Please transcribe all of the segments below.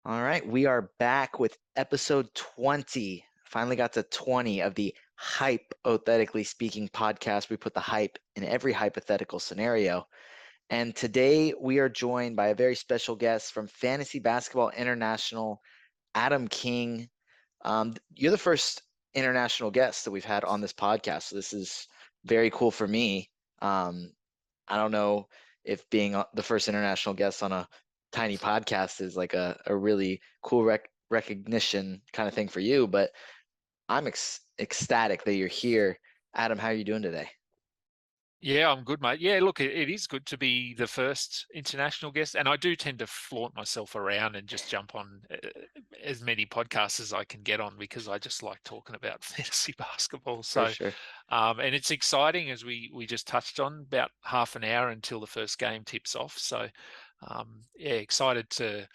All right, we are back with episode 20. Finally got to 20 of the Hypothetically Speaking podcast. We put the hype in every hypothetical scenario. And today we are joined by a very special guest from Fantasy Basketball International, Adam King. You're the first international guest that we've had on this podcast. So this is very cool for me. I don't know if being the first international guest on a tiny podcast is like a really cool recognition kind of thing for you, but I'm ecstatic that you're here. Adam, how are you doing today? Yeah, I'm good, mate. Yeah, look, it is good to be the first international guest, and I do tend to flaunt myself around and just jump on as many podcasts as I can get on because I just like talking about fantasy basketball. For So, sure. and it's exciting as we just touched on about half an hour until the first game tips off. So, yeah, excited to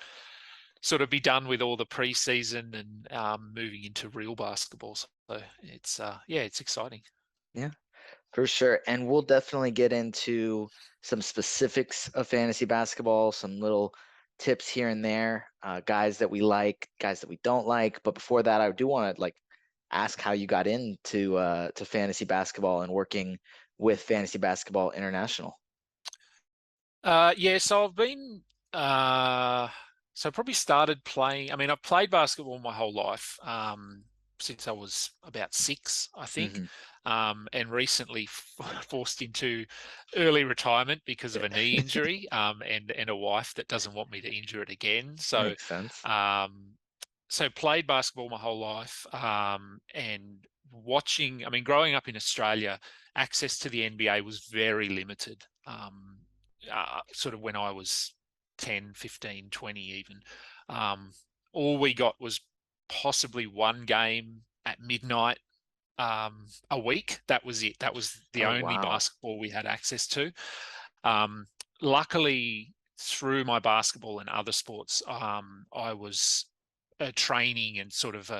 sort of be done with all the preseason and moving into real basketball. So it's yeah, it's exciting. Yeah, for sure. And we'll definitely get into some specifics of fantasy basketball, some little tips here and there, guys that we like, guys that we don't like. But before that, I do want to ask how you got into to fantasy basketball and working with Fantasy Basketball International. Yeah, so I've been so I probably started playing. I mean, I've played basketball my whole life, since I was about 6, I think, Hmm. and recently forced into early retirement because of a knee injury, and a wife that doesn't want me to injure it again. So, Makes sense. um, so played basketball my whole life, and watching. I mean, growing up in Australia, access to the NBA was very limited. Sort of when I was 10, 15, 20 even. Um, all we got was possibly one game at midnight a week. That was it. That was the Oh, only wow. basketball we had access to. Um, Luckily, through my basketball and other sports, I was training and sort of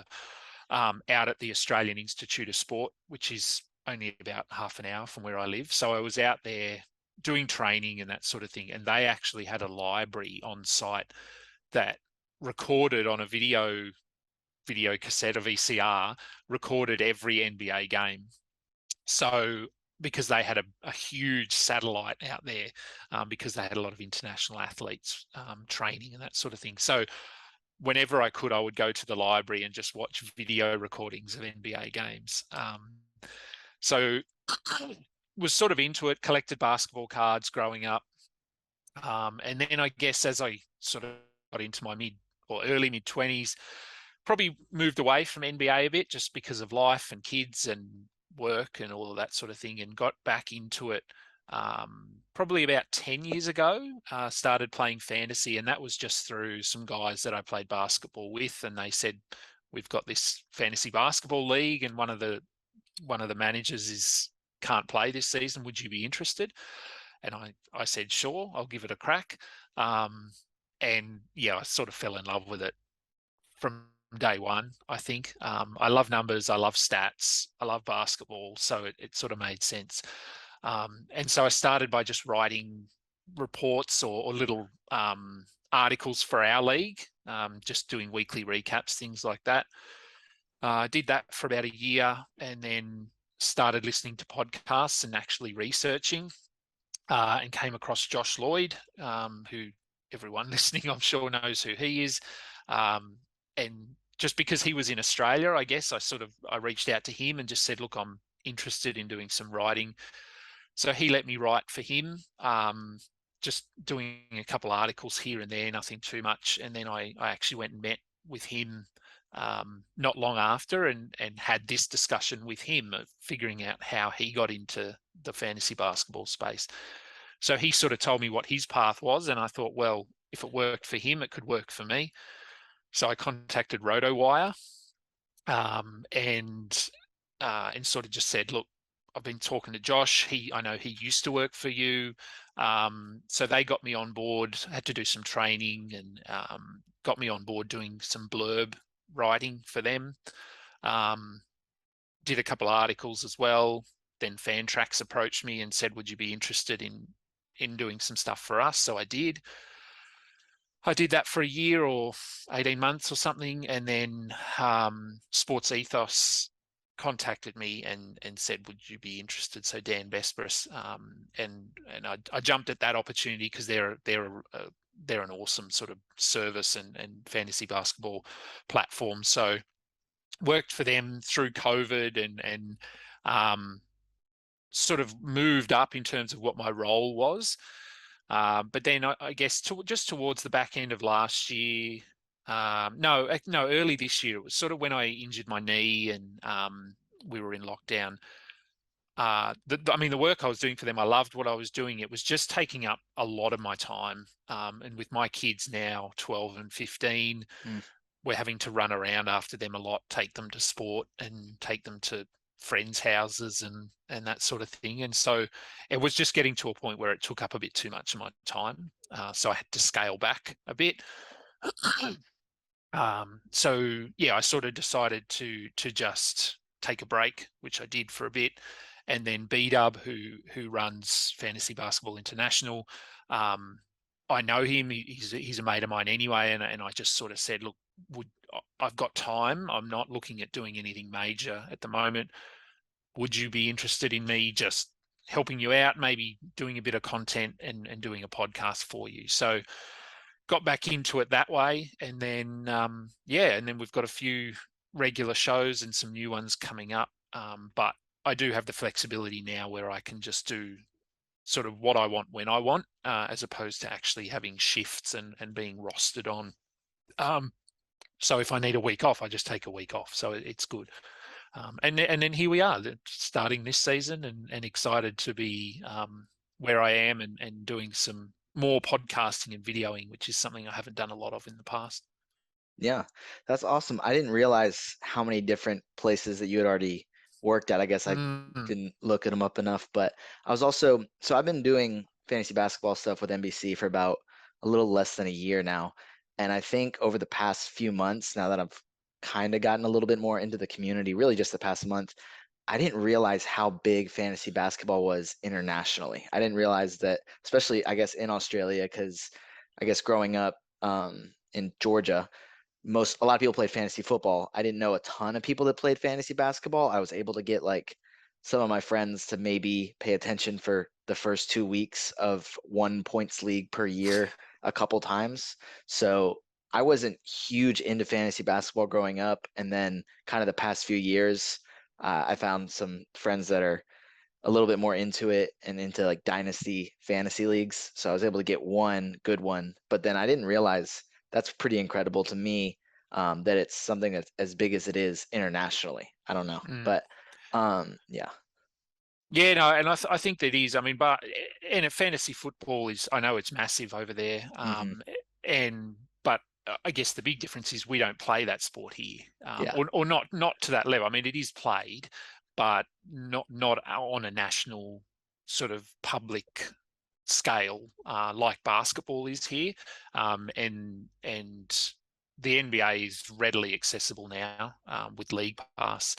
out at the Australian Institute of Sport, which is only about half an hour from where I live. So I was out there doing training and that sort of thing. And they actually had a library on site that recorded on a video cassette, a VCR, recorded every NBA game. So because they had a huge satellite out there, because they had a lot of international athletes training and that sort of thing. So whenever I could, I would go to the library and just watch video recordings of NBA games. So was sort of into it, collected basketball cards growing up. And then I guess as I sort of got into my early mid 20s, probably moved away from NBA a bit just because of life and kids and work and all of that sort of thing, and got back into it probably about 10 years ago. Started playing fantasy, and that was just through some guys that I played basketball with, and they said, we've got this fantasy basketball league, and one of the managers is can't play this season. Would you be interested? And I said, sure, I'll give it a crack. And yeah, I sort of fell in love with it from day one, I think. I love numbers, I love stats, I love basketball, so it sort of made sense. And so I started by just writing reports or little articles for our league, just doing weekly recaps, things like that. I did that for about a year, and then started listening to podcasts and actually researching, and came across Josh Lloyd, who everyone listening, I'm sure, knows who he is. And just because he was in Australia, I guess I reached out to him and just said, look, I'm interested in doing some writing. So he let me write for him, just doing a couple of articles here and there, nothing too much. And then I actually went and met with him not long after, and had this discussion with him of figuring out how he got into the fantasy basketball space. So he sort of told me what his path was, and I thought, well, if it worked for him, it could work for me. So I contacted RotoWire, and sort of just said, look, I've been talking to Josh. I know he used to work for you. So they got me on board, had to do some training, and got me on board doing some blurb writing for them. Did a couple of articles as well. Then Fantrax approached me and said, would you be interested in doing some stuff for us? So I did. I did that for a year or 18 months or something, and then Sports Ethos contacted me and said, "Would you be interested?" So Dan Besperis, and I jumped at that opportunity because they're an awesome sort of service and fantasy basketball platform. So worked for them through COVID and sort of moved up in terms of what my role was. But then I guess just towards the back end of last year, no, early this year, it was sort of when I injured my knee and we were in lockdown. I mean, the work I was doing for them, I loved what I was doing. It was just taking up a lot of my time. And with my kids now, 12 and 15, Mm, we're having to run around after them a lot, take them to sport and take them to friends' houses and that sort of thing. And so it was just getting to a point where it took up a bit too much of my time. So I had to scale back a bit. So yeah, I sort of decided to just take a break, which I did for a bit. And then B-Dub, who runs Fantasy Basketball International, I know him. He's a mate of mine anyway, and I just sort of said, look, I've got time. I'm not looking at doing anything major at the moment. Would you be interested in me just helping you out, maybe doing a bit of content and doing a podcast for you? So got back into it that way, and then and then we've got a few regular shows and some new ones coming up. But I do have the flexibility now where I can just do sort of what I want when I want, as opposed to actually having shifts and being rostered on. So if I need a week off, I just take a week off. So it's good. And then here we are, starting this season, and excited to be where I am and doing some more podcasting and videoing, which is something I haven't done a lot of in the past. yeah, that's awesome. I didn't realize how many different places that you had already worked at. I guess I Mm, didn't look at them up enough, but I was also, so I've been doing fantasy basketball stuff with NBC for about a little less than a year now. And I think over the past few months, now that I've kind of gotten a little bit more into the community, really just the past month, I didn't realize how big fantasy basketball was internationally. I didn't realize that, especially I guess in Australia, because I guess growing up in Georgia, a lot of people played fantasy football. I didn't know a ton of people that played fantasy basketball. I was able to get like some of my friends to maybe pay attention for the first 2 weeks of 1 points league per year a couple times. So I wasn't huge into fantasy basketball growing up, and then kind of the past few years, I found some friends that are a little bit more into it and into like dynasty fantasy leagues. So I was able to get one good one, but then I didn't realize that's pretty incredible to me, that it's something that's as big as it is internationally. I don't know, mm. but yeah. Yeah, no, and I think that is. I mean, but and fantasy football is. I know it's massive over there. Hmm. And but I guess the big difference is we don't play that sport here, Yeah. or not to that level. I mean, it is played, but not on a national sort of public scale like basketball is here. And the NBA is readily accessible now with League Pass,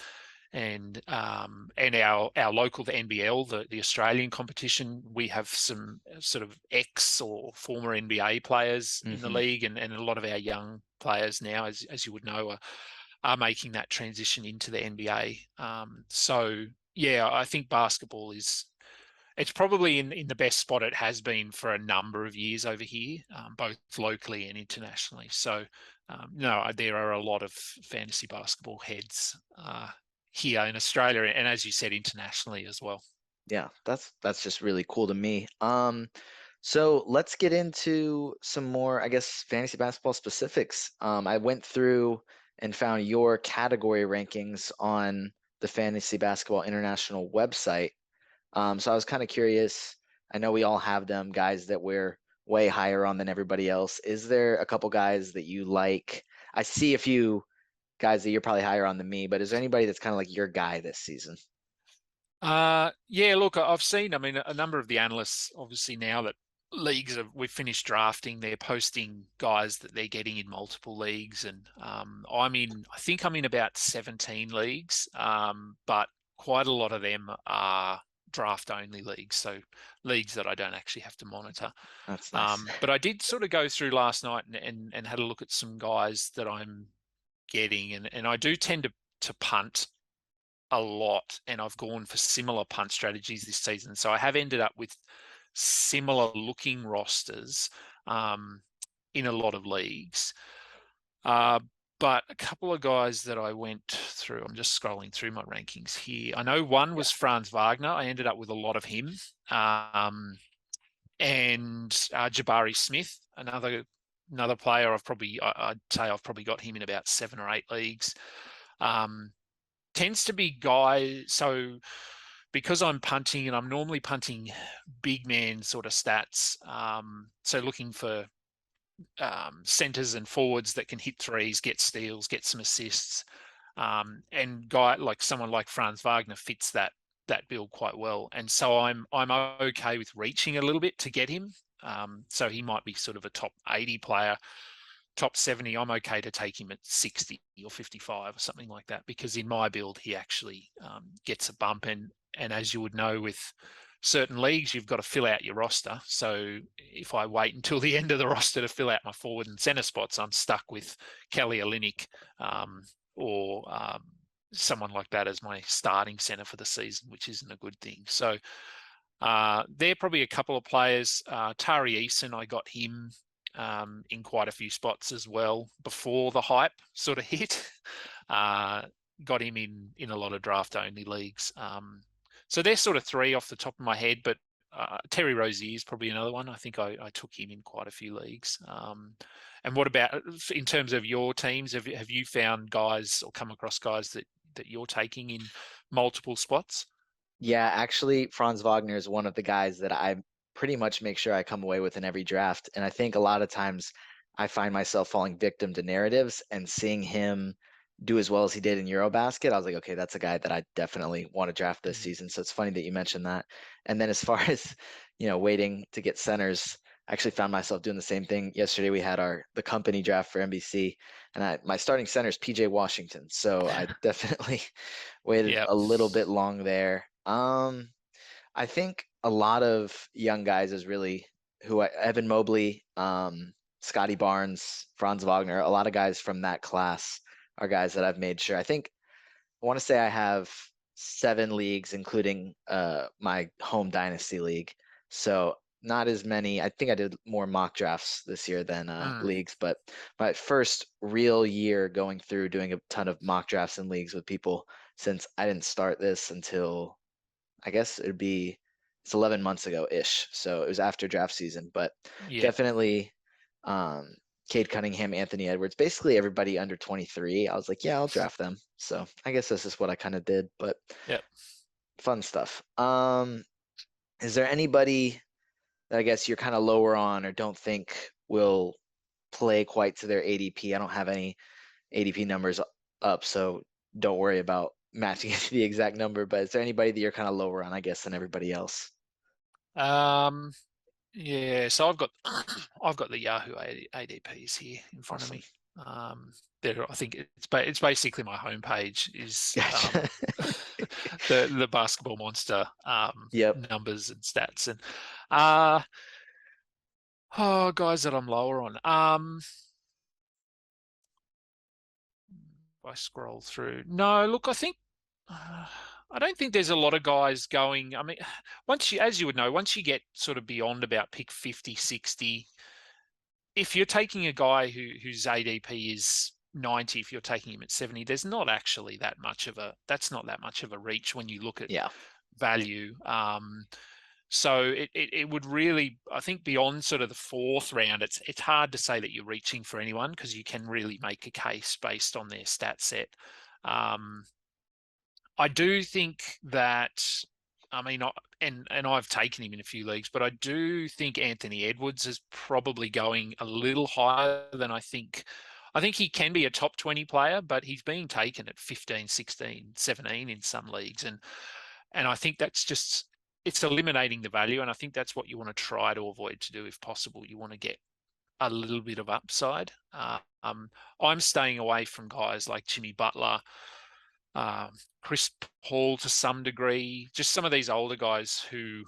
and our local, the NBL, the Australian competition, we have some sort of ex or former NBA players in the Hmm. league, and a lot of our young players now, as you would know, are making that transition into the NBA. So yeah, I think basketball is, it's probably in the best spot it has been for a number of years over here, both locally and internationally. So no, there are a lot of fantasy basketball heads here in Australia, and as you said, internationally as well. Yeah, that's just really cool to me. So let's get into some more, I guess, fantasy basketball specifics. I went through and found your category rankings on the Fantasy Basketball International website. So I was kind of curious. I know we all have them, guys that we're way higher on than everybody else. Is there a couple guys that you like? I see a few guys that you're probably higher on than me, but is there anybody that's kind of like your guy this season? Yeah, look, I've seen, I mean, a number of the analysts, obviously now that we've finished drafting, they're posting guys that they're getting in multiple leagues. And I think I'm in about 17 leagues, but quite a lot of them are draft only leagues, so leagues that I don't actually have to monitor. That's nice. But I did sort of go through last night and had a look at some guys that I'm getting, and I do tend to punt a lot, and I've gone for similar punt strategies this season. So I have ended up with similar looking rosters in a lot of leagues. But a couple of guys that I went through, I'm just scrolling through my rankings here. I know one was Franz Wagner. I ended up with a lot of him. And Jabari Smith, another player. I'd say I've probably got him in about 7 or 8 leagues. Tends to be guys. So because I'm punting, and I'm normally punting big man sort of stats. So looking for centers and forwards that can hit threes, get steals, get some assists. And someone like Franz Wagner fits that bill quite well. And so I'm okay with reaching a little bit to get him. So he might be sort of a top 80 player, top 70. I'm okay to take him at 60 or 55 or something like that, because in my build he actually gets a bump. And as you would know, with certain leagues, you've got to fill out your roster. So if I wait until the end of the roster to fill out my forward and center spots, I'm stuck with Kelly Olynyk or someone like that as my starting center for the season, which isn't a good thing. So they're probably a couple of players. Tari Eason, I got him in quite a few spots as well before the hype sort of hit. Got him in a lot of draft only leagues. So there's sort of 3 off the top of my head, but Terry Rozier is probably another one. I think I took him in quite a few leagues. And what about in terms of your teams? Have you found guys or come across guys that you're taking in multiple spots? Yeah, actually, Franz Wagner is one of the guys that I pretty much make sure I come away with in every draft. And I think a lot of times I find myself falling victim to narratives, and seeing him do as well as he did in Eurobasket, I was like, okay, that's a guy that I definitely want to draft this season. So it's funny that you mentioned that. And then as far as, waiting to get centers, I actually found myself doing the same thing. Yesterday we had the company draft for NBC, and my starting center is PJ Washington. So I definitely waited Yeah. a little bit long there. I think a lot of young guys is really Evan Mobley, Scotty Barnes, Franz Wagner, a lot of guys from that class are guys that I've made sure. I want to say I have 7 leagues, including my home dynasty league. So not as many. I think I did more mock drafts this year than leagues, but my first real year going through doing a ton of mock drafts and leagues with people, since I didn't start this until, I guess it's 11 months ago-ish. So it was after draft season, but Yeah. definitely Cade Cunningham, Anthony Edwards, basically everybody under 23. I was like, yeah, I'll draft them. So I guess this is what I kind of did, but Yep. fun stuff. Is there anybody that I guess you're kind of lower on or don't think will play quite to their ADP? I don't have any ADP numbers up, so don't worry about matching it to the exact number, but is there anybody that you're kind of lower on, I guess, than everybody else? Yeah, so I've got the Yahoo ADPs here in front of Awesome. me. I think it's basically my homepage is Gotcha. the basketball monster Yep. numbers and stats, and guys that I'm lower on. If I scroll through, no, look, I don't think there's a lot of guys going. I mean, as you would know, once you get sort of beyond about pick 50, 60, if you're taking a guy whose ADP is 90, if you're taking him at 70, that's not that much of a reach when you look at Yeah. value. So it would really, I think, beyond sort of the 4th round, it's hard to say that you're reaching for anyone, because you can really make a case based on their stat set. I do think that, I mean, and I've taken him in a few leagues, but I do think Anthony Edwards is probably going a little higher than I think. I think he can be a top 20 player, but he's being taken at 15, 16, 17 in some leagues. And I think it's eliminating the value. And I think that's what you want to try to avoid to do if possible. You want to get a little bit of upside. I'm staying away from guys like Jimmy Butler, Chris Paul to some degree, just some of these older guys who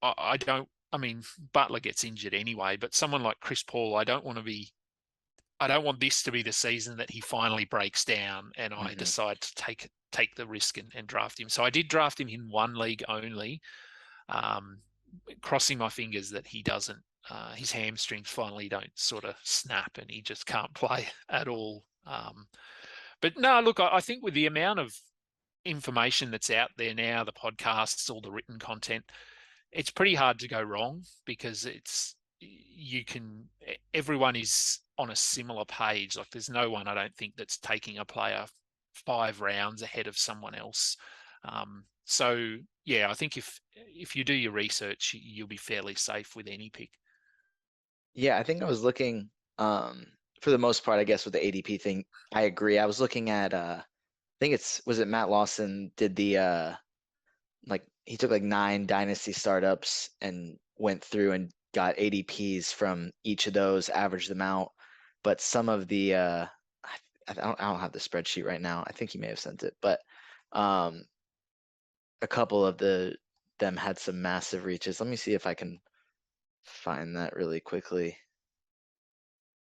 I don't. I mean, Butler gets injured anyway, but someone like Chris Paul, I don't want this to be the season that he finally breaks down and I Hmm. decide to take the risk and draft him. So I did draft him in one league only, um, crossing my fingers that he doesn't. His hamstrings finally don't sort of snap and he just can't play at all. But no, look, I think with the amount of information that's out there now, the podcasts, all the written content, it's pretty hard to go wrong because everyone is on a similar page. Like there's no one, I don't think, that's taking a player 5 rounds ahead of someone else. So yeah, I think if you do your research, you'll be fairly safe with any pick. Yeah, I think I was looking, for the most part, I guess with the ADP thing, I agree. I was looking at, I think was it Matt Lawson did the, like he took like 9 dynasty startups and went through and got ADPs from each of those, averaged them out. But some of the, I don't have the spreadsheet right now. I think he may have sent it, but um, a couple of them had some massive reaches. Let me see if I can find that really quickly.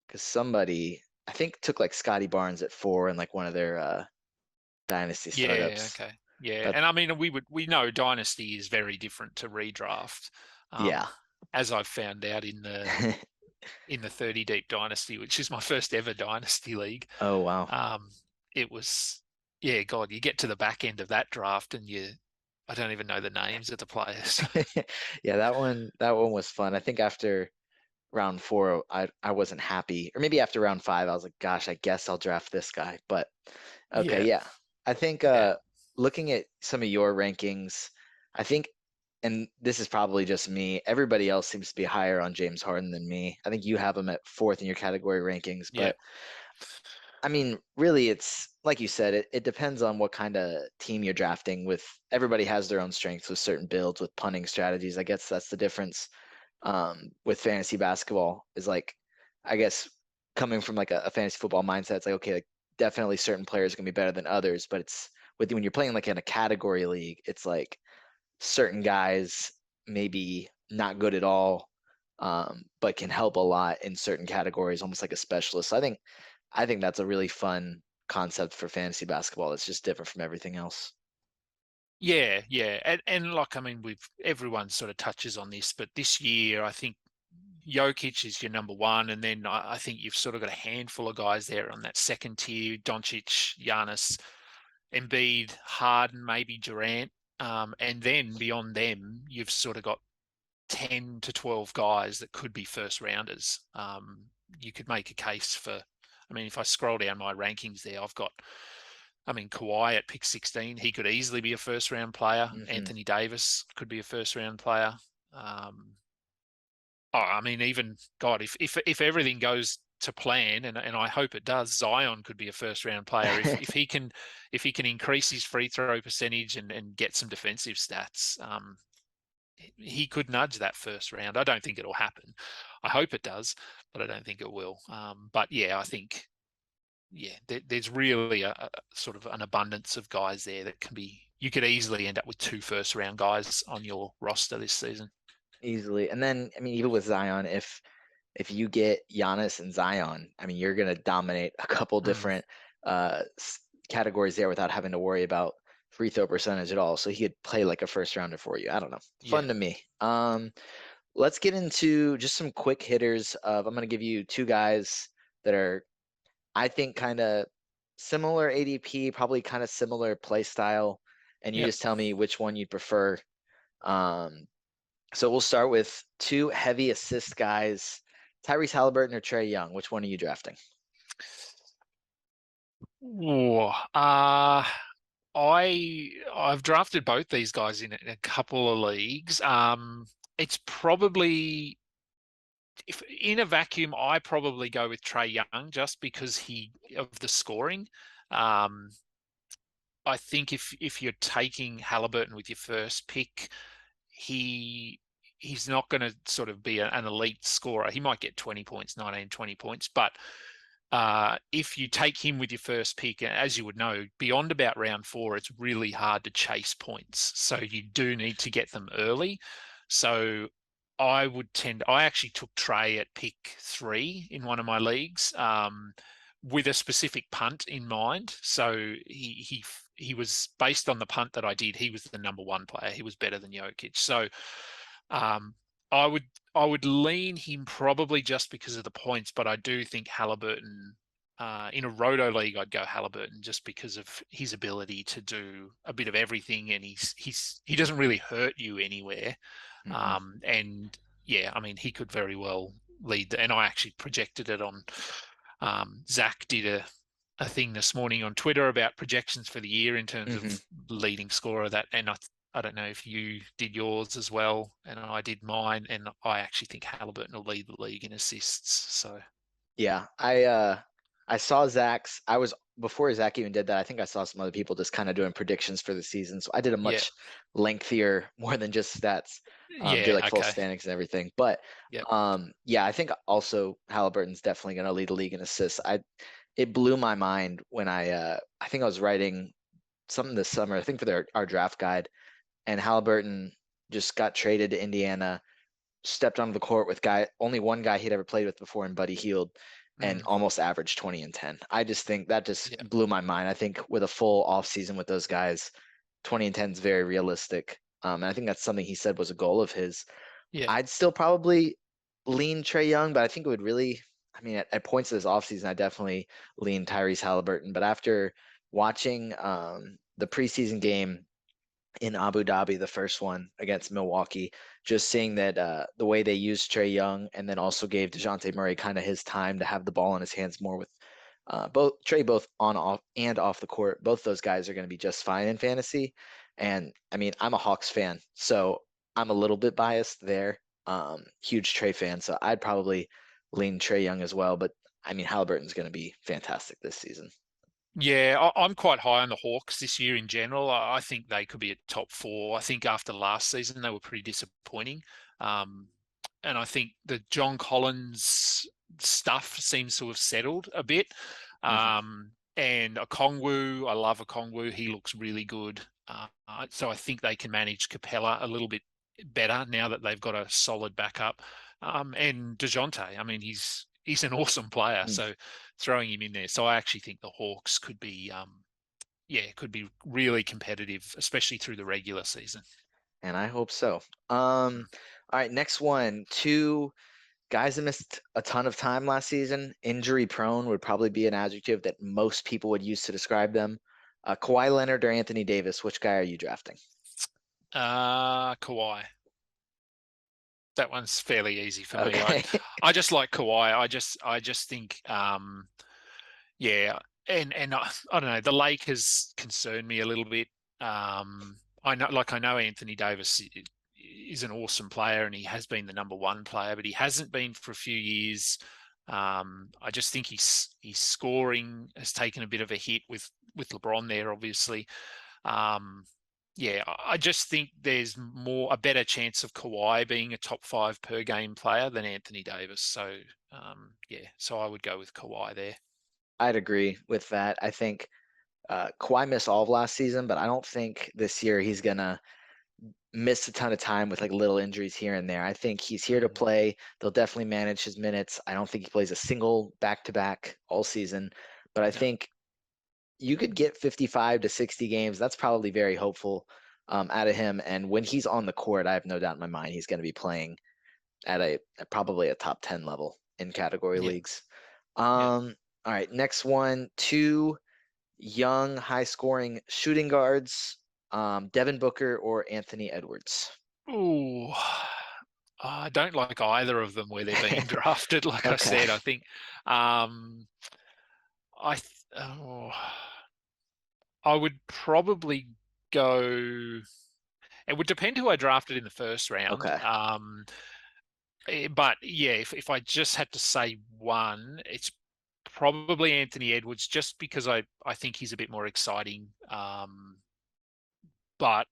Because somebody, I think, took like Scotty Barnes at 4 and like one of their dynasty Yeah, startups. okay. Yeah. That, And I mean we know Dynasty is very different to redraft. yeah. As I've found out in the 30 Deep Dynasty, which is my first ever Dynasty league. Oh, wow. Um, it was, yeah, God, you get to the back end of that draft and I don't even know the names of the players. Yeah, that one was fun. I think after round 4, I wasn't happy, or maybe after round 5, I was like, gosh, I guess I'll draft this guy. But okay, Yeah, yeah, I think yeah, looking at some of your rankings, I think, and this is probably just me, everybody else seems to be higher on James Harden than me. I think you have him at 4th in your category rankings, yeah, but I mean, really, it's like you said, it depends on what kind of team you're drafting. With everybody has their own strengths with certain builds, with punting strategies. I guess that's the difference with fantasy basketball is like, I guess coming from like a fantasy football mindset, it's like, okay, like definitely certain players are gonna be better than others, but it's when you're playing like in a category league, it's like certain guys maybe not good at all, but can help a lot in certain categories, almost like a specialist. So I think that's a really fun concept for fantasy basketball. It's just different from everything else. yeah, yeah. And like, I mean, everyone sort of touches on this, but this year I think Jokic is your number one, and then I think you've sort of got a handful of guys there on that second tier: Doncic, Giannis, Embiid, Harden, maybe Durant. And then beyond them, you've sort of got 10 to 12 guys that could be first rounders. You could make a case for, I mean, if I scroll down my rankings there, I mean, Kawhi at pick 16, he could easily be a first round player. Hmm. Anthony Davis could be a first round player. I mean, even God, if everything goes to plan, and I hope it does, Zion could be a first round player if he can increase his free throw percentage and get some defensive stats. He could nudge that first round. I don't think it'll happen. I hope it does, but I don't think it will. But yeah, I think there's really a sort of an abundance of guys there that can be. You could easily end up with 2 first round guys on your roster this season. Easily. And then, I mean, even with Zion, if you get Giannis and Zion, I mean, you're gonna dominate a couple Mm, different categories there without having to worry about free throw percentage at all. So he could play like a first rounder for you. I don't know. yeah. Fun to me. Let's get into just some quick hitters of I'm gonna give you two guys that are, I think, kind of similar ADP, probably kind of similar play style, and you Yep. just tell me which one you'd prefer. Um, so we'll start with two heavy assist guys, Tyrese Halliburton or Trey Young. Which one are you drafting? Ooh, I've drafted both these guys in a couple of leagues. It's probably if in a vacuum, I probably go with Trey Young just because he of the scoring. Um, I think if you're taking Halliburton with your first pick, he he's not going to sort of be an elite scorer. He might get 20 points, 19, 20 points, but if you take him with your first pick, as you would know, beyond about round 4, it's really hard to chase points. So you do need to get them early. So I actually took Trey at pick 3 in one of my leagues, with a specific punt in mind. So he was, based on the punt that I did, he was the number 1 player. He was better than Jokic. So um, I would lean him probably just because of the points, but I do think Halliburton, in a roto league, I'd go Halliburton just because of his ability to do a bit of everything, and he doesn't really hurt you anywhere. Hmm. And yeah, I mean, he could very well lead. And I actually projected it on. Zach did a thing this morning on Twitter about projections for the year in terms Hmm. of leading scorer. That, and I don't know if you did yours as well, and I did mine, and I actually think Halliburton will lead the league in assists. So Yeah, I saw Zach's. I was before Zach even did that. I think I saw some other people just kind of doing predictions for the season. So I did a yeah, much lengthier, more than just stats, did yeah, like full okay, standings and everything. But yep, yeah, I think also Halliburton's definitely going to lead the league in assists. It blew my mind when I think I was writing something this summer. I think for our draft guide, and Halliburton just got traded to Indiana, stepped onto the court with only one guy he'd ever played with before in Buddy Hield, and mm, almost averaged 20 and 10. I just think that just yeah, blew my mind. I think with a full off season with those guys, 20 and 10 is very realistic. And I think that's something he said was a goal of his. yeah, I'd still probably lean Trey Young, but I think it would really, I mean, at points of this offseason, I definitely lean Tyrese Halliburton. But after watching the preseason game in Abu Dhabi, the first one against Milwaukee, just seeing that the way they used Trey Young and then also gave DeJounte Murray kind of his time to have the ball in his hands more with both on off and off the court. Both those guys are going to be just fine in fantasy. And I mean, I'm a Hawks fan, so I'm a little bit biased there. Huge Trey fan, so I'd probably lean Trey Young as well. But I mean, Halliburton's going to be fantastic this season. yeah. I'm quite high on the Hawks this year in general. I think they could be a top 4. I think after last season they were pretty disappointing, um, and I think the John Collins stuff seems to have settled a bit. Hmm. And Okongwu, I love Okongwu. He looks really good. So I think they can manage Capella a little bit better now that they've got a solid backup. And DeJounte, I mean, he's an awesome player. So throwing him in there. So I actually think the Hawks could be, yeah, could be really competitive, especially through the regular season. And I hope so. All right, next one. Two guys that missed a ton of time last season. Injury prone would probably be an adjective that most people would use to describe them. Kawhi Leonard or Anthony Davis, which guy are you drafting? Kawhi. That one's fairly easy for me. Okay. I just like Kawhi. I just think, yeah, and I don't know. The Lakers concern me a little bit. I know Anthony Davis is an awesome player, and he has been the number 1 player, but he hasn't been for a few years. I just think his scoring has taken a bit of a hit with LeBron there, obviously. Um, yeah, I just think there's a better chance of Kawhi being a top 5 per game player than Anthony Davis. So yeah, so I would go with Kawhi there. I'd agree with that. I think Kawhi missed all of last season, but I don't think this year he's gonna miss a ton of time with like little injuries here and there. I think he's here to Mm, play. They'll definitely manage his minutes. I don't think he plays a single back-to-back all season, but I no, think you could get 55 to 60 games. That's probably very hopeful out of him. And when he's on the court, I have no doubt in my mind he's going to be playing at probably a top 10 level in category yeah, leagues. yeah. All right, next one, two young, high-scoring shooting guards, Devin Booker or Anthony Edwards. Ooh, I don't like either of them where they're being drafted. Like I Okay. said, I think um, oh, I would probably go. It would depend who I drafted in the first round. Okay. But yeah, if I just had to say one, it's probably Anthony Edwards, just because I think he's a bit more exciting. But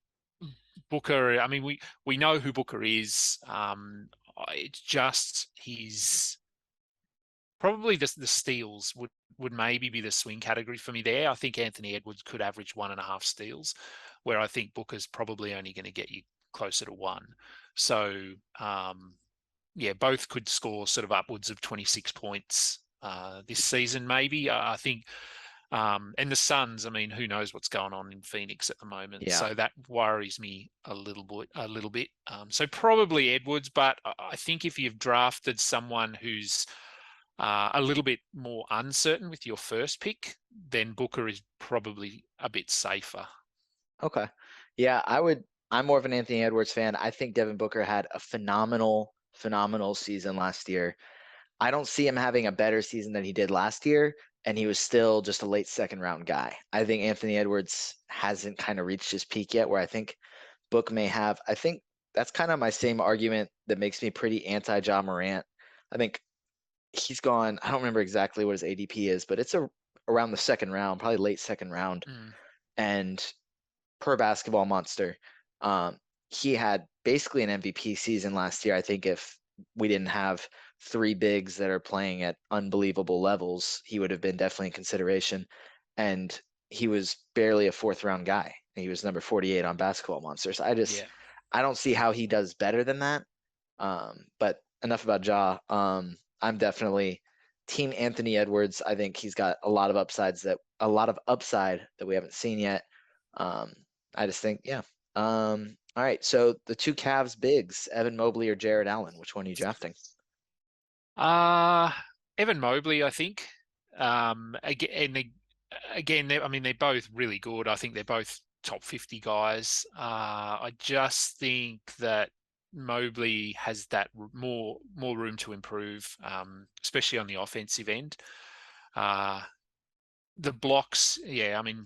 Booker, I mean, we know who Booker is. It's just Probably the steals would maybe be the swing category for me there. I think Anthony Edwards could average 1.5 steals, where I think Booker's probably only going to get you closer to one. So yeah, both could score sort of upwards of 26 points this season, maybe. I think, and the Suns, I mean, who knows what's going on in Phoenix at the moment? Yeah. So that worries me a little bit. So probably Edwards, but I think if you've drafted someone who's a little bit more uncertain with your first pick, then Booker is probably a bit safer. Okay. Yeah, I'm more of an Anthony Edwards fan. I think Devin Booker had a phenomenal season last year. I don't see him having a better season than he did last year, and he was still just a late second round guy. I think Anthony Edwards hasn't kind of reached his peak yet, where I think Book may have. I think that's kind of my same argument that makes me pretty anti Ja Morant. I think he's gone. I don't remember exactly what his ADP is, but it's around the second round, probably late second round. Mm, And per basketball monster. Um, he had basically an MVP season last year. I think if we didn't have three bigs that are playing at unbelievable levels, he would have been definitely in consideration. And he was barely a fourth round guy. He was number 48 on Basketball Monsters. yeah. I don't see how he does better than that. But enough about Ja. I'm definitely team Anthony Edwards. I think he's got a lot of upside that we haven't seen yet. Um, I just think, yeah. All right. So the two Cavs bigs, Evan Mobley or Jared Allen, which one are you drafting? Uh, Evan Mobley, I think. Again, I mean, they're both really good. I think they're both top 50 guys. I just think that Mobley has that more room to improve, especially on the offensive end. Uh, the blocks, yeah, I mean,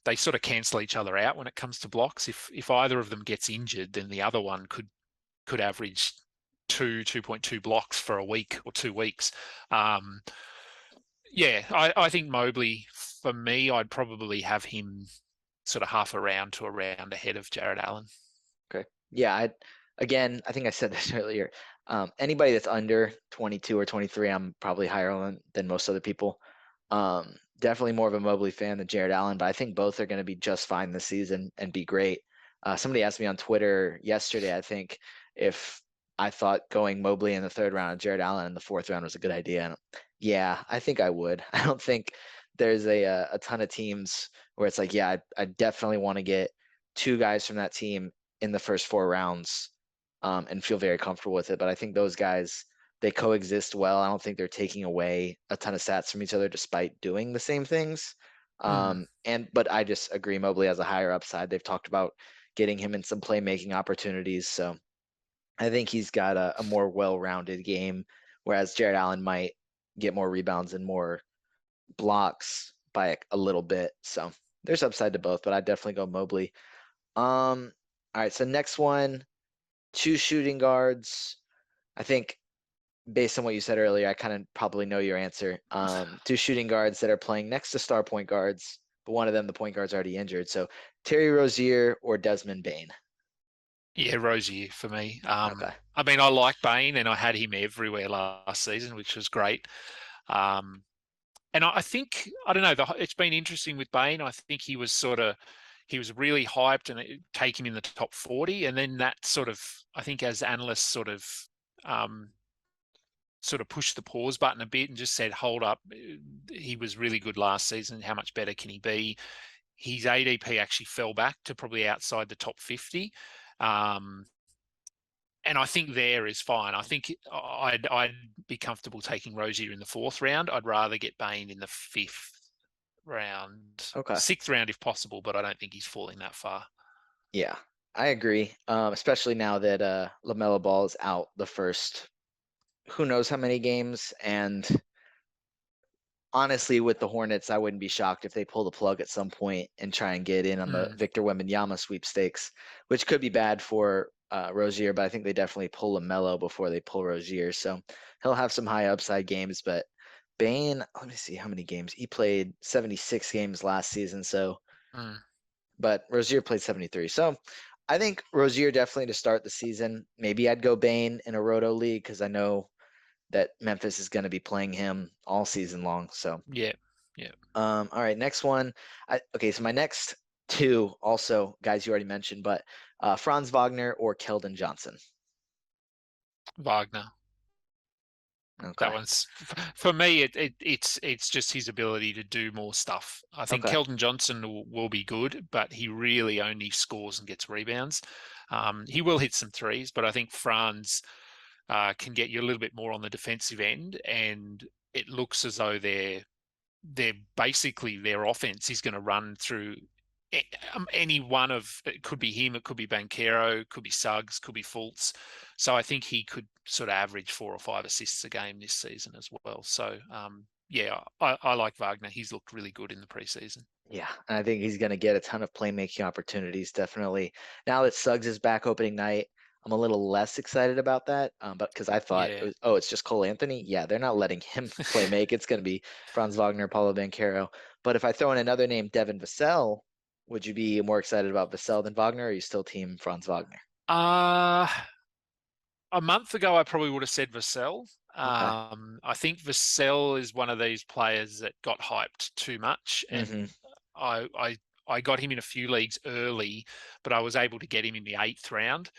they sort of cancel each other out when it comes to blocks. If either of them gets injured, then the other one could average 2.2 blocks for a week or 2 weeks. Um, yeah, I think Mobley, for me, I'd probably have him sort of half a round to a round ahead of Jared Allen. Okay. Yeah, I think I said this earlier. Anybody that's under 22 or 23, I'm probably higher on than most other people. Definitely more of a Mobley fan than Jared Allen, but I think both are going to be just fine this season and be great. Somebody asked me on Twitter yesterday, I think, if I thought going Mobley in the third round and Jared Allen in the fourth round was a good idea. And yeah, I think I would. I don't think there's a ton of teams where it's like, yeah, I definitely want to get two guys from that team in the first four rounds, and feel very comfortable with it. But I think those guys, they coexist well. I don't think they're taking away a ton of stats from each other despite doing the same things. Mm, But I just agree Mobley has a higher upside. They've talked about getting him in some playmaking opportunities. So I think he's got a more well-rounded game, whereas Jared Allen might get more rebounds and more blocks by a little bit. So there's upside to both, but I'd definitely go Mobley. All right, so next one, two shooting guards. I think based on what you said earlier, I kind of probably know your answer. Two shooting guards that are playing next to star point guards, but one of them, the point guard's already injured. So Terry Rozier or Desmond Bain. yeah, Rozier for me. Okay. I mean, I like Bain, and I had him everywhere last season, which was great. Um, and I think I don't know. It's been interesting with Bain. I think he was really hyped and take him in the top 40, and then that sort of, I think, as analysts um, sort of pushed the pause button a bit and just said, hold up, he was really good last season. How much better can he be? His ADP actually fell back to probably outside the top 50. Um, and I think there is fine. I think I'd be comfortable taking Rozier in the fourth round. I'd rather get Bain in the fifth round, Okay. sixth round if possible, but I don't think he's falling that far. Yeah, I agree. Especially now that LaMelo Ball is out the first who knows how many games, and honestly, with the Hornets, I wouldn't be shocked if they pull the plug at some point and try and get in on the Mm, Victor Wembanyama sweepstakes, which could be bad for Rozier, but I think they definitely pull LaMelo before they pull Rozier. So he'll have some high upside games, but Bane, let me see how many games. He played 76 games last season, so mm, but Rozier played 73. So I think Rozier definitely to start the season. Maybe I'd go Bane in a roto league because I know that Memphis is going to be playing him all season long. So, Yeah, yeah. all right, next one. Okay, so my next two also guys you already mentioned, but Franz Wagner or Keldon Johnson. Wagner. Okay. That one's for me. It's just his ability to do more stuff. I think Okay. Keldon Johnson will be good, but he really only scores and gets rebounds. He will hit some threes, but I think Franz can get you a little bit more on the defensive end, and it looks as though they're basically their offense is going to run through any one of, it could be him, it could be Banchero, could be Suggs, could be Fultz. So I think he could sort of average 4 or 5 assists a game this season as well. So yeah, I like Wagner. He's looked really good in the preseason. Yeah, and I think he's going to get a ton of playmaking opportunities, definitely. Now that Suggs is back opening night, I'm a little less excited about that. But because I thought, Yeah. it's just Cole Anthony. Yeah, they're not letting him play make. It's going to be Franz Wagner, Paulo Banchero. But if I throw in another name, Devin Vassell, would you be more excited about Vassell than Wagner, or are you still team Franz Wagner? Uh a month ago, I probably would have said Vassell. Okay. I think Vassell is one of these players that got hyped too much, Hmm. and I, I I got him in a few leagues early, but I was able to get him in the 8th round.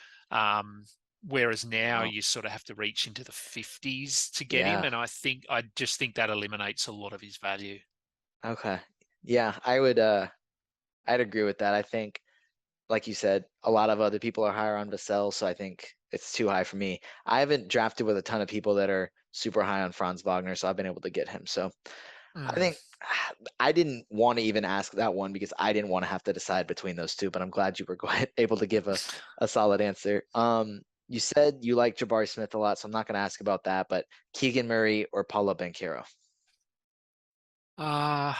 Whereas now Wow. you sort of have to reach into the 50s to get him, Yeah. and I just think that eliminates a lot of his value. Okay. Yeah, I'd agree with that. I think, like you said, a lot of other people are higher on Vassell, so I think it's too high for me. I haven't drafted with a ton of people that are super high on Franz Wagner, so I've been able to get him. So I Mm. think I didn't want to even ask that one because I didn't want to have to decide between those two, but I'm glad you were able to give a solid answer. You said you like Jabari Smith a lot, so I'm not going to ask about that, but Keegan Murray or Paulo Banchero? Uh,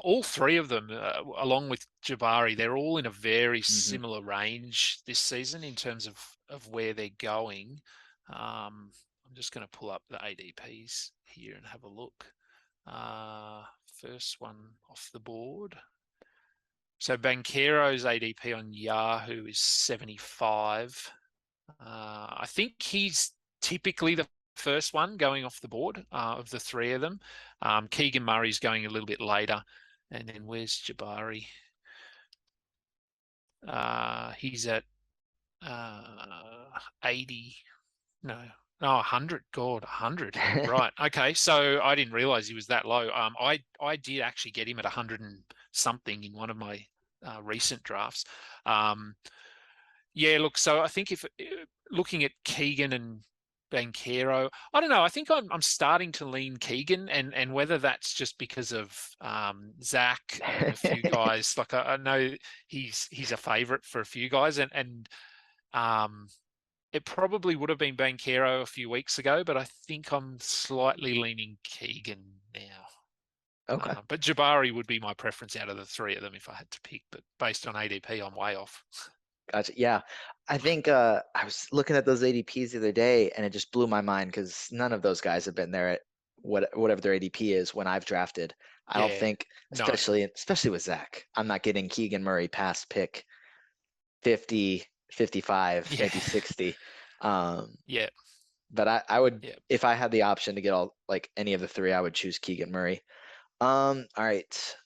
all three of them, along with Jabari, they're all in a very Hmm. similar range this season in terms of where they're going. I'm just going to pull up the ADPs here and have a look. First one off the board. So Bankero's ADP on Yahoo is 75. I think he's typically the first one going off the board of the three of them. Keegan Murray's going a little bit later. And then where's Jabari? He's at 80. No, 100. God, 100. Right. Okay. So I didn't realize he was that low. I did actually get him at 100 and something in one of my recent drafts. Um, Yeah, look, so I think if looking at Keegan and Banchero, I don't know. I think I'm starting to lean Keegan, and whether that's just because of Zach and a few guys. Like I know he's a favourite for a few guys, and um, it probably would have been Banchero a few weeks ago, but I think I'm slightly leaning Keegan now. Okay. But Jabari would be my preference out of the three of them if I had to pick. But based on ADP, I'm way off. Gotcha. Yeah. I think I was looking at those ADPs the other day and it just blew my mind because none of those guys have been there at whatever their ADP is when I've drafted. I don't Yeah, think, no, especially with Zach, I'm not getting Keegan Murray past pick 50, 55, yeah, maybe 60. Um, yeah. but I would, Yeah. if I had the option to get all like any of the three, I would choose Keegan Murray. All right.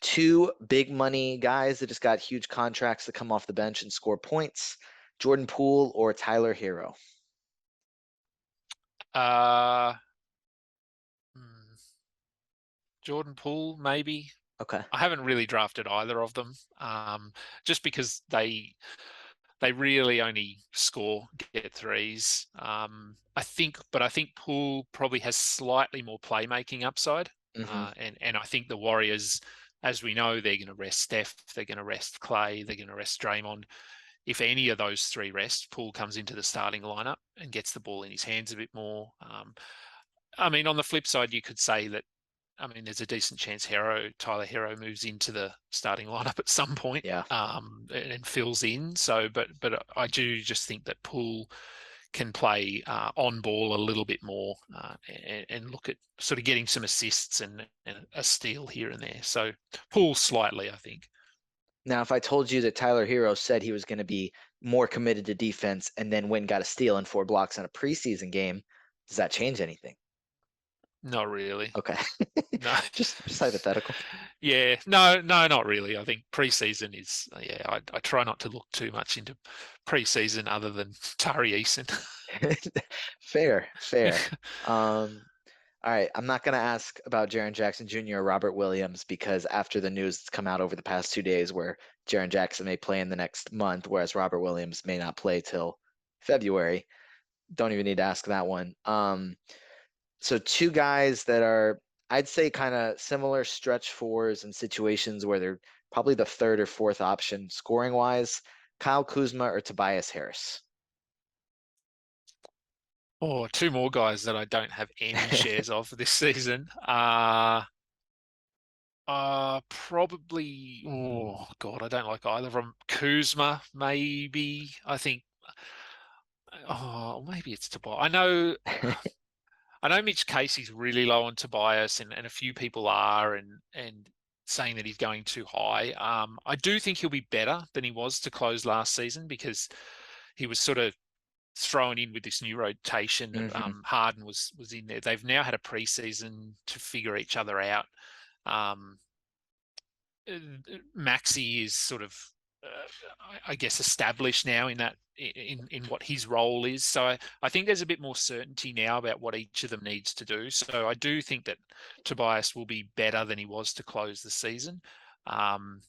Two big money guys that just got huge contracts to come off the bench and score points. Jordan Poole or Tyler Hero. Uh, hmm, Jordan Poole, maybe. Okay. I haven't really drafted either of them, just because they really only score get threes. I think Poole probably has slightly more playmaking upside, Hmm. and I think the Warriors, as we know, they're going to rest Steph, they're going to rest Clay, they're going to rest Draymond. If any of those three rest, Poole comes into the starting lineup and gets the ball in his hands a bit more. I mean, on the flip side, you could say that, I mean, there's a decent chance Tyler Hero moves into the starting lineup at some point, Yeah. and fills in. So, but I do just think that Poole can play on ball a little bit more, and look at sort of getting some assists and a steal here and there. So Poole slightly, I think. Now, if I told you that Tyler Hero said he was going to be more committed to defense and then went and got a steal and 4 blocks in a preseason game, Does that change anything? Not really. Okay. No. Just hypothetical. Yeah, no, not really. I think preseason is, yeah, I try not to look too much into preseason other than Tari Eason. Fair, fair. Um, all right, I'm not gonna ask about Jaren Jackson Jr. or Robert Williams because after the news that's come out over the past 2 days where Jaren Jackson may play in the next month, whereas Robert Williams may not play till February. Don't even need to ask that one. So two guys that are, I'd say, kind of similar stretch fours in situations where they're probably the third or fourth option scoring wise. Kyle Kuzma or Tobias Harris. Oh, two more guys that I don't have any shares of this season. Probably. Oh God, I don't like either of them. Kuzma, maybe. I think. Oh, maybe it's Tobias. I know Mitch Casey's really low on Tobias, and a few people are, and saying that he's going too high. I do think he'll be better than he was to close last season because he was sort of thrown in with this new rotation. Hmm. Harden was in there. They've now had a preseason to figure each other out. Um, Maxi is sort of, I guess, established now in that in what his role is. So I think there's a bit more certainty now about what each of them needs to do. So I do think that Tobias will be better than he was to close the season. Um,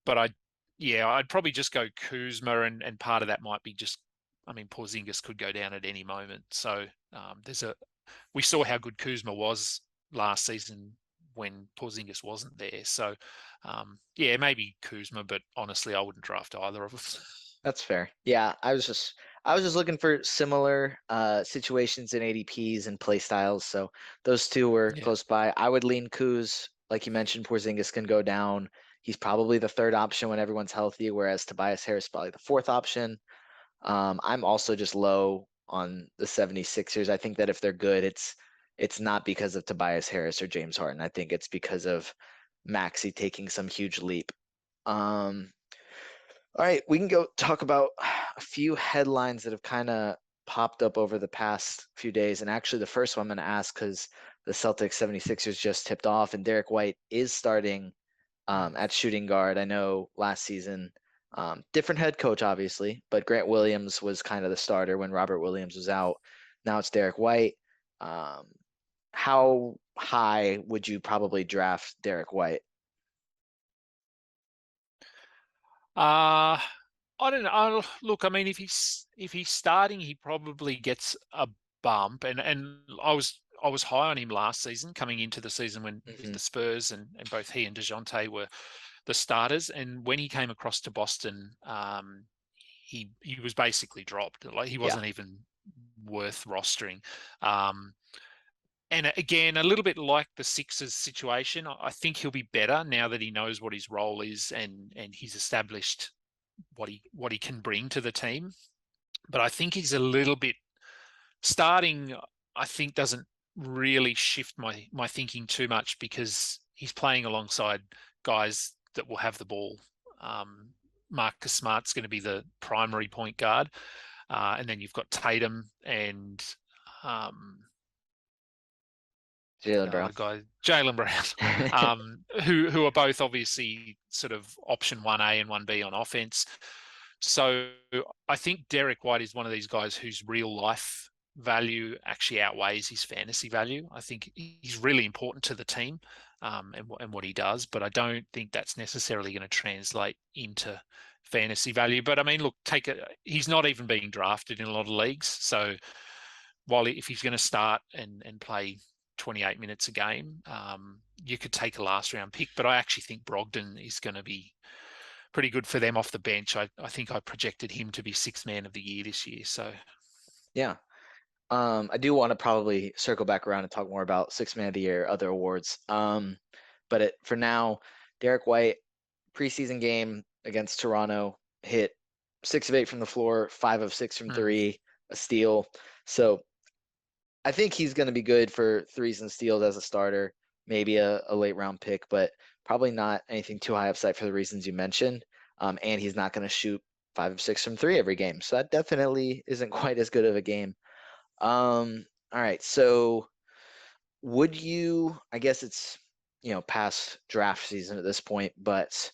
but I'd probably just go Kuzma, and part of that might be just, I mean, Porzingis could go down at any moment. So we saw how good Kuzma was last season when Porzingis wasn't there. So yeah, maybe Kuzma, but honestly, I wouldn't draft either of them. That's fair. Yeah, I was just looking for similar situations in ADPs and play styles. So those two were Yeah. close by. I would lean Kuz, like you mentioned, Porzingis can go down. He's probably the third option when everyone's healthy, whereas Tobias Harris is probably the fourth option. I'm also just low on the 76ers. I think that if they're good, it's not because of Tobias Harris or James Harden. I think it's because of Maxi taking some huge leap. Um, all right, we can go talk about a few headlines that have kind of popped up over the past few days. And actually, the first one I'm going to ask because the Celtics 76ers just tipped off, and Derek White is starting Mm. at shooting guard. I know last season, different head coach, obviously, but Grant Williams was kind of the starter when Robert Williams was out. Now it's Derek White. Um, how high would you probably draft Derek White? Uh I don't know. Look, I mean, if he's starting, he probably gets a bump, and I was high on him last season, coming into the season when with Hmm. the Spurs, and both he and Dejounte were the starters. And when he came across to Boston, he was basically dropped. Like he Yeah, wasn't even worth rostering. Um, and again, a little bit like the Sixers situation, I think he'll be better now that he knows what his role is, and he's established what he can bring to the team. But I think he's a little bit starting. I think doesn't really shift my thinking too much because he's playing alongside guys that will have the ball. Um, Marcus Smart's going to be the primary point guard, and then you've got Tatum and um, Jalen the Brown. other guy, Jalen Brown, who are both obviously sort of option 1A and 1B on offense. So I think Derek White is one of these guys whose real life value actually outweighs his fantasy value. I think he's really important to the team and what he does, but I don't think that's necessarily going to translate into fantasy value. But I mean, look, he's not even being drafted in a lot of leagues. So while if he's going to start and play 28 minutes a game, you could take a last round pick. But I actually think Brogdon is going to be pretty good for them off the bench. I think I projected him to be sixth man of the year this year. So Yeah. I do want to probably circle back around and talk more about Six Man of the Year, other awards. But for now, Derek White, preseason game against Toronto, hit 6 of 8 from the floor, 5 of 6 from mm, three, a steal. So I think he's going to be good for threes and steals as a starter, maybe a late round pick, but probably not anything too high upside for the reasons you mentioned. And he's not going to shoot 5 of 6 from three every game. So that definitely isn't quite as good of a game. Um, All right. So would you, I guess it's, past draft season at this point, but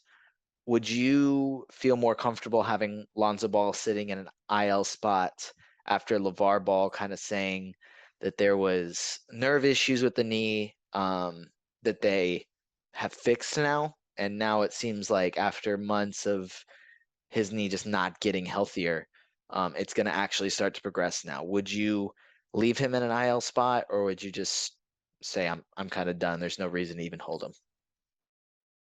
would you feel more comfortable having Lonzo Ball sitting in an IL spot after LeVar Ball kind of saying that there was nerve issues with the knee, that they have fixed now? And now it seems like after months of his knee just not getting healthier, it's going to actually start to progress now. Would you leave him in an IL spot, or would you just say I'm kind of done? There's no reason to even hold him.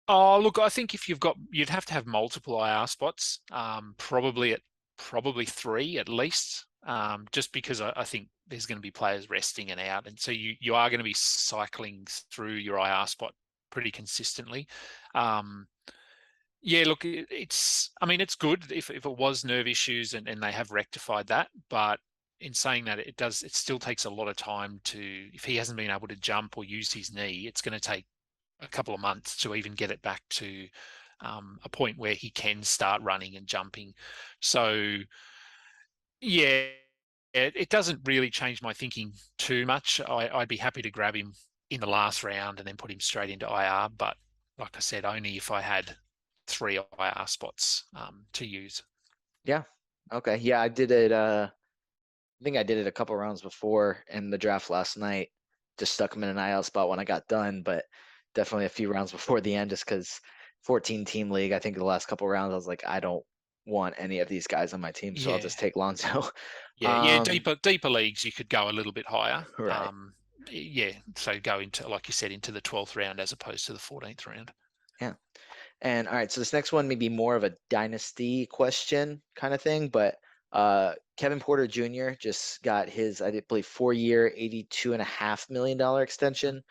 Oh, look, I think if you'd have to have multiple IR spots, probably three at least, just because I think there's going to be players resting and out, and so you are going to be cycling through your IR spot pretty consistently. Um, yeah, look, I mean, it's good if it was nerve issues and they have rectified that, but in saying that, it still takes a lot of time if he hasn't been able to jump or use his knee, it's going to take a couple of months to even get it back to a point where he can start running and jumping. So, yeah, it doesn't really change my thinking too much. I'd be happy to grab him in the last round and then put him straight into IR. But like I said, only if I had three IR spots to use. Yeah. Okay. Yeah, I did it. I think I did it a couple rounds before in the draft last night. Just stuck him in an IL spot when I got done, but definitely a few rounds before the end, just because 14 team league. I think the last couple rounds I was like, I don't want any of these guys on my team, so I'll Yeah, just take Lonzo. yeah. Deeper leagues, you could go a little bit higher. Right. Yeah, so go into, like you said, into the 12th round as opposed to the 14th round. Yeah. And all right, so this next one may be more of a dynasty question kind of thing, but Kevin Porter Jr. just got his, I believe, 4-year, $82.5 million extension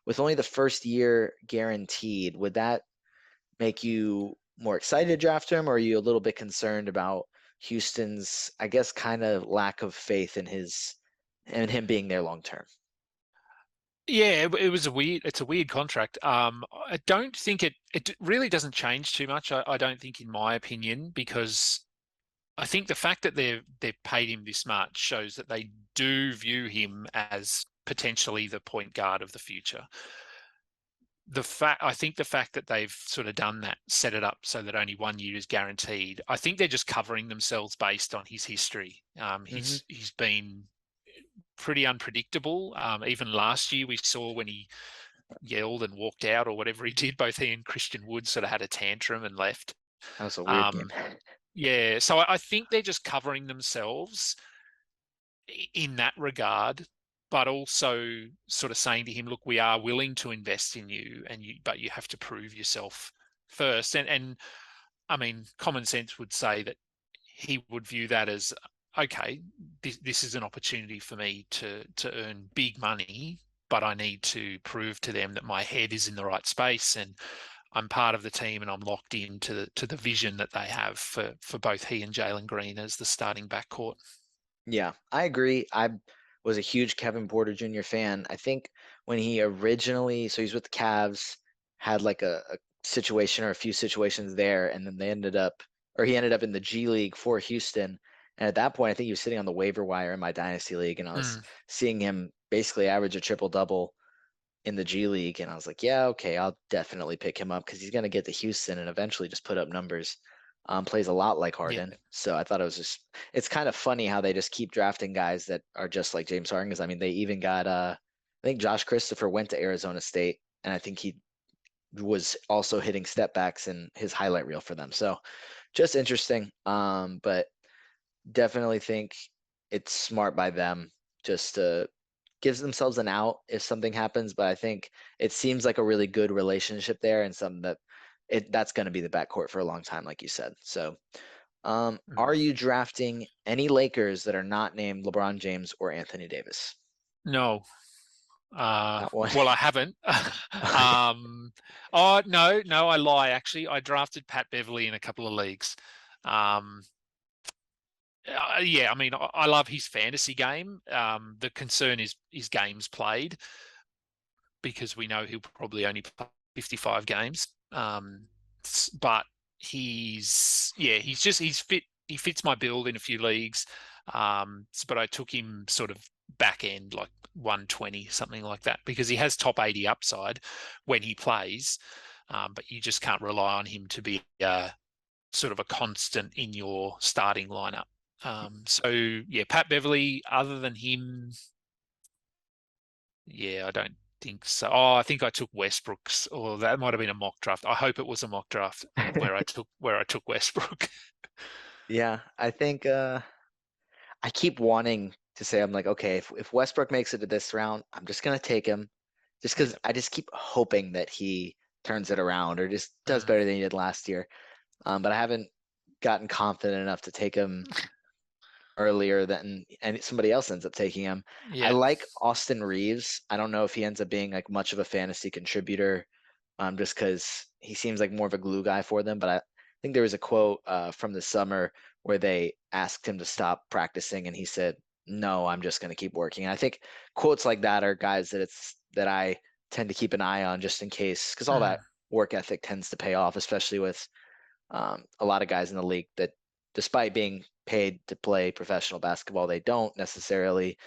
with only the first year guaranteed. Would that make you more excited to draft him, or are you a little bit concerned about Houston's, I guess, kind of lack of faith in him being there long term? Yeah, it's a weird contract. I don't think it really doesn't change too much. I don't think, in my opinion, because I think the fact that they've paid him this much shows that they do view him as potentially the point guard of the future. I think the fact that they've sort of done that, set it up so that only 1 year is guaranteed. I think they're just covering themselves based on his history. Hmm. He's been pretty unpredictable. Even last year, we saw when he yelled and walked out or whatever he did, both he and Christian Wood sort of had a tantrum and left. That was a weird game. Um, yeah, so I think they're just covering themselves in that regard, but also sort of saying to him, look, we are willing to invest in you, but you have to prove yourself first. And I mean, common sense would say that he would view that as, okay, this is an opportunity for me to earn big money, but I need to prove to them that my head is in the right space and I'm part of the team and I'm locked into the vision that they have for both he and Jalen Green as the starting backcourt. Yeah, I agree. I was a huge Kevin Porter Jr. fan. I think when he originally, so he's with the Cavs, had like a situation or a few situations there, and then he ended up in the G League for Houston. And at that point, I think he was sitting on the waiver wire in my dynasty league, and I was Mm, seeing him basically average a triple double in the G League, and I was like, yeah, okay, I'll definitely pick him up because he's gonna get to Houston and eventually just put up numbers. Plays a lot like yeah. Harden, so I thought it's kind of funny how they just keep drafting guys that are just like James Harden. Because I mean, they even got I think Josh Christopher went to Arizona State, and I think he was also hitting step backs in his highlight reel for them. So just interesting. But definitely think it's smart by them just to gives themselves an out if something happens. But I think it seems like a really good relationship there and something that's going to be the backcourt for a long time, like you said. So, Mm. are you drafting any Lakers that are not named LeBron James or Anthony Davis? No. That one. Well, I haven't. um, oh no, I lie. Actually, I drafted Pat Beverly in a couple of leagues. Um, yeah, I mean, I love his fantasy game. The concern is his games played because we know he'll probably only play 55 games. But he's fit. He fits my build in a few leagues. But I took him sort of back end, like 120, something like that, because he has top 80 upside when he plays, but you just can't rely on him to be sort of a constant in your starting lineup. So yeah, Pat Beverley, other than him, yeah, I don't think so. Oh, I think I took Westbrook's, or that might have been a mock draft. I hope it was a mock draft where I took Westbrook. Yeah, I think I keep wanting to say I'm like, okay, if Westbrook makes it to this round, I'm just gonna take him, just because Yeah. I just keep hoping that he turns it around or just does Mm. better than he did last year. But I haven't gotten confident enough to take him earlier than and somebody else ends up taking him. I Yeah. like Austin Reeves. I don't know if he ends up being like much of a fantasy contributor, just because he seems like more of a glue guy for them. But I think there was a quote from the summer where they asked him to stop practicing, and he said, "No, I'm just going to keep working." And I think quotes like that are guys that I tend to keep an eye on just in case, because all that Mm. work ethic tends to pay off, especially with a lot of guys in the league that, despite being paid to play professional basketball, they don't necessarily,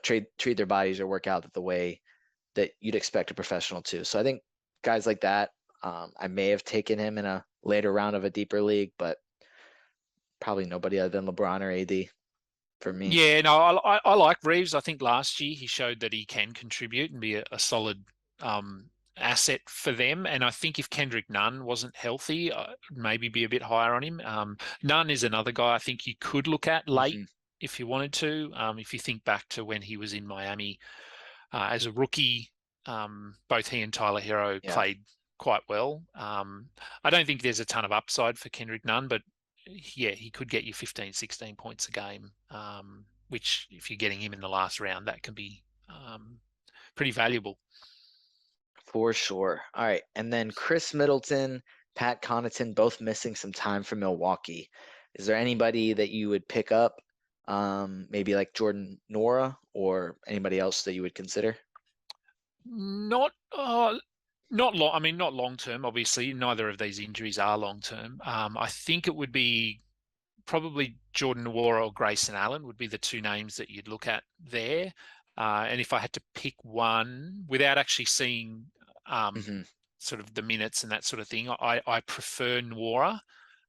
treat their bodies or work out the way that you'd expect a professional to. So I think guys like that, I may have taken him in a later round of a deeper league, but probably nobody other than LeBron or AD for me. Yeah, no, I like Reeves. I think last year he showed that he can contribute and be a solid asset for them. And I think if Kendrick Nunn wasn't healthy, I'd maybe be a bit higher on him. Nunn is another guy I think you could look at late Hmm. if you wanted to. If you think back to when he was in Miami as a rookie, both he and Tyler Hero Yeah, played quite well. I don't think there's a ton of upside for Kendrick Nunn, but yeah, he could get you 15, 16 points a game, which if you're getting him in the last round, that can be pretty valuable. for sure. All right, and then Chris Middleton, Pat Connaughton, both missing some time for Milwaukee. Is there anybody that you would pick up? Maybe like Jordan Nora or anybody else that you would consider? Not not long. I mean, not long term. Obviously, neither of these injuries are long term. I think it would be probably Jordan Nwora or Grayson Allen would be the two names that you'd look at there. And if I had to pick one without actually seeing Hmm. sort of the minutes and that sort of thing, I prefer Nwora.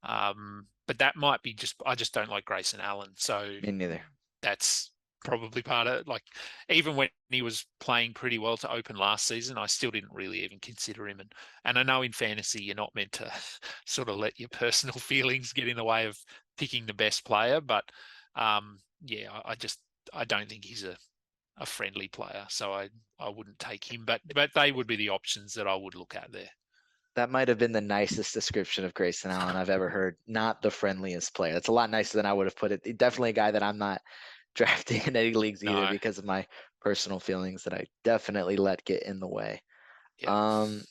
But that might be I just don't like Grayson Allen. So Me neither. that's probably part of it. Like, even when he was playing pretty well to open last season, I still didn't really even consider him. And I know in fantasy you're not meant to sort of let your personal feelings get in the way of picking the best player, but yeah, I don't think he's a friendly player, so I wouldn't take him. But they would be the options that I would look at there. That might have been the nicest description of Grayson Allen I've ever heard. Not the friendliest player. That's a lot nicer than I would have put it. Definitely a guy that I'm not drafting in any leagues either No, because of my personal feelings that I definitely let get in the way. yeah. Um,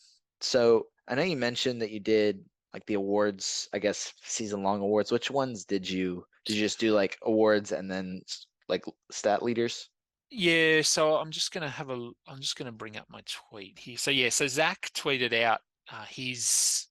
so I know you mentioned that you did like the awards, I guess season long awards. Which ones did you just do like awards and then like stat leaders? Yeah, so I'm just gonna bring up my tweet here. So yeah, so Zach tweeted out his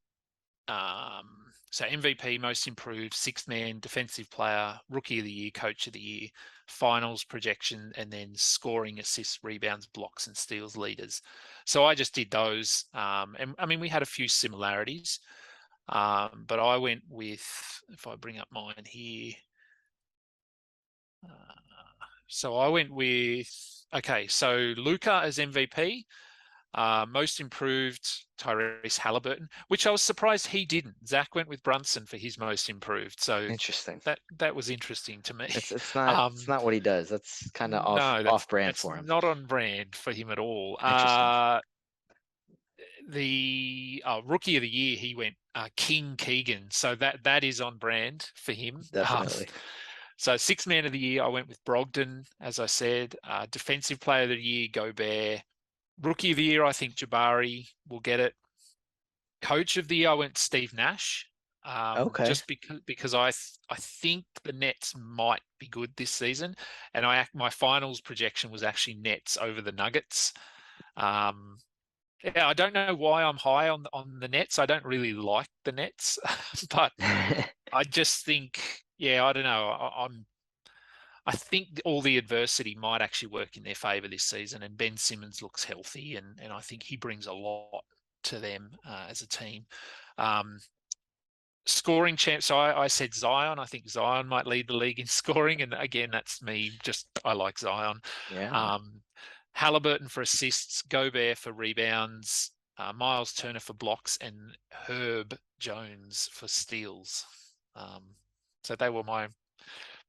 so MVP, most improved, sixth man, defensive player, rookie of the year, coach of the year, finals projection, and then scoring, assists, rebounds, blocks, and steals leaders. So I just did those. And I mean, we had a few similarities, but I went with, if I bring up mine here, so I went with, okay, so Luca as MVP. Most improved, Tyrese Halliburton, which I was surprised he didn't. Zach went with Brunson for his most improved, so Interesting. that was interesting to me. It's not it's Um, not what he does. That's kind of no, off brand that's for him. not on brand for him at all. Interesting. The rookie of the year, he went King Keegan, so that is on brand for him. Definitely. So sixth man of the year, I went with Brogdon, as I said. Defensive player of the year, Gobert. Rookie of the year, I think Jabari will get it. Coach of the year, I went Steve Nash, Okay. just because I think the Nets might be good this season, and my finals projection was actually Nets over the Nuggets. Um, yeah, I don't know why I'm high on the Nets. I don't really like the Nets, but I just think, yeah, I don't know. I think all the adversity might actually work in their favour this season, and Ben Simmons looks healthy, and I think he brings a lot to them as a team. Scoring champ. So I said Zion. I think Zion might lead the league in scoring. And again, that's me. Just I like Zion. Yeah. Halliburton for assists, Gobert for rebounds, Miles Turner for blocks, and Herb Jones for steals. So they were my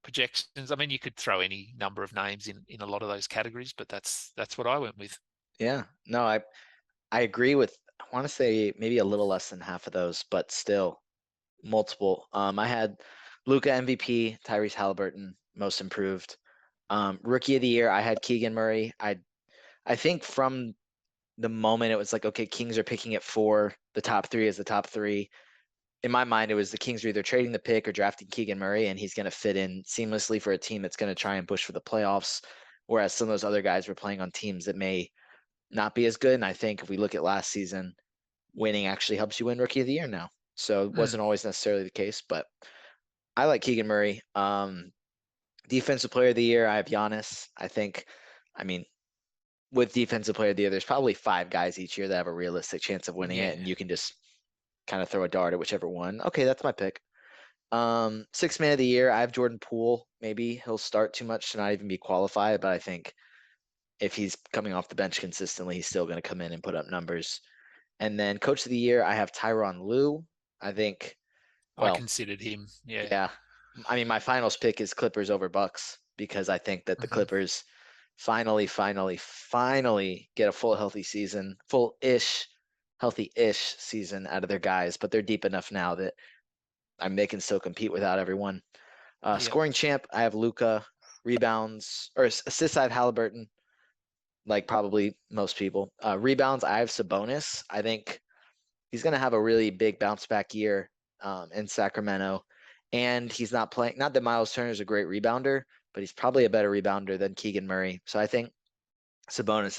projections. I mean, you could throw any number of names in a lot of those categories, but that's what I went with. Yeah. No, I agree with, I want to say maybe a little less than half of those, but still multiple. I had Luca MVP, Tyrese Halliburton, most improved. Rookie of the year, I had Keegan Murray. I think from the moment it was like, okay, Kings are picking it for the top three as the top three. In my mind, it was the Kings are either trading the pick or drafting Keegan Murray, and he's going to fit in seamlessly for a team that's going to try and push for the playoffs. Whereas some of those other guys were playing on teams that may not be as good. And I think if we look at last season, winning actually helps you win Rookie of the Year now. So it wasn't always necessarily the case, but I like Keegan Murray. Defensive Player of the Year, I have Giannis. I mean, with Defensive Player of the Year, there's probably 5 guys each year that have a realistic chance of winning Yeah, it, and you can just kind of throw a dart at whichever one. Okay, that's my pick. Sixth Man of the Year, I have Jordan Poole. Maybe he'll start too much to not even be qualified, but I think if he's coming off the bench consistently, he's still going to come in and put up numbers. And then Coach of the Year, I have Tyronn Lue. I think, I well, considered him. Yeah. yeah. I mean, my finals pick is Clippers over Bucks because I think that the Mm-hmm. Clippers finally get a full healthy-ish season out of their guys, but they're deep enough now that they can still compete without everyone. Yep. Scoring champ, I have Luca. Rebounds or assists, I have Halliburton, like probably most people. Rebounds, I have Sabonis. I think he's going to have a really big bounce back year in Sacramento. And he's not playing. Not that Miles Turner is a great rebounder, but he's probably a better rebounder than Keegan Murray. So I think Sabonis